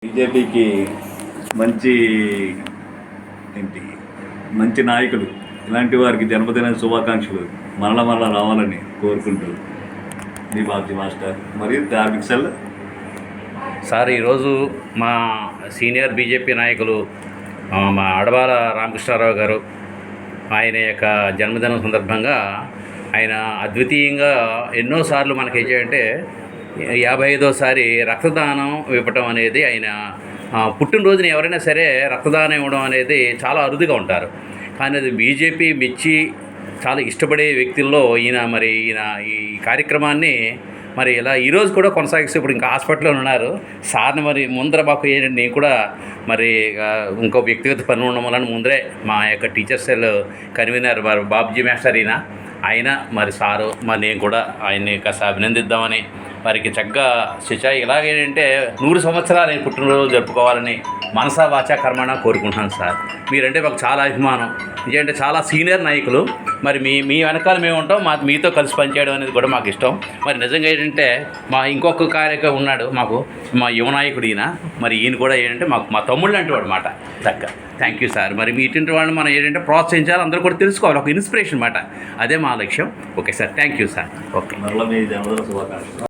బీజేపీకి మంచి ఏంటి మంచి నాయకులు ఇలాంటి వారికి జన్మదిన శుభాకాంక్షలు మరల రావాలని కోరుకుంటూ మీ బాబ్జీ మాస్టర్ మరియు ధార్మిక్ సెల్. సార్, ఈరోజు మా సీనియర్ బీజేపీ నాయకులు మా అడబాల రామకృష్ణారావు గారు ఆయన యొక్క జన్మదినం సందర్భంగా ఆయన అద్వితీయంగా ఎన్నోసార్లు మనకి ఏం చేయంటే 55వసారి రక్తదానం ఇవ్వటం అనేది ఆయన పుట్టినరోజున ఎవరైనా సరే రక్తదానం ఇవ్వడం అనేది చాలా అరుదుగా ఉంటారు. కానీ అది బీజేపీ మెచ్చి చాలా ఇష్టపడే వ్యక్తుల్లో ఈయన ఈ కార్యక్రమాన్ని మరి ఇలా ఈరోజు కూడా కొనసాగిస్తూ ఇప్పుడు ఇంకా హాస్పిటల్లో ఉన్నారు. సార్ని మరి ముందర మాకు ఏంటంటే నేను కూడా మరి ఇంకో వ్యక్తిగత పని ఉండడం వలన ముందరే మా యొక్క టీచర్ సెల్ కన్వీనర్ మరి బాబ్జీ మాస్టర్ ఆయన మరి సారు మరి నేను కూడా ఆయన్ని కాస్త అభినందిద్దామని వారికి చక్కగా ఇలాగేంటంటే 100 సంవత్సరాలు నేను పుట్టినరోజు జరుపుకోవాలని మనసా వాచా కర్మణ కోరుకుంటున్నాను సార్. మీరంటే మాకు చాలా అభిమానం. ఎందుకంటే చాలా సీనియర్ నాయకులు. మరి మీ వెనకాల మేము ఉంటాం. మీతో కలిసి పనిచేయడం అనేది కూడా మాకు ఇష్టం. మరి నిజంగా ఏంటంటే మా ఇంకొక కార్యక్రమం ఉన్నాడు మాకు, మా యువ నాయకుడు మరి ఈయన కూడా ఏంటంటే మా తమ్ముళ్ళు అంటే వాడు మాట చక్కగా. Thank you sir. మరి మీ ఇటువంటి వాళ్ళని మనం ఏంటంటే ప్రోత్సహించాలి, అందరూ కూడా తెలుసుకోవాలి, ఒక ఇన్స్పిరేషన్ మాట. అదే మా లక్ష్యం. Okay sir, thank you sir. Okay. మరలా మీ జన్మదిన శుభాకాంక్షలు.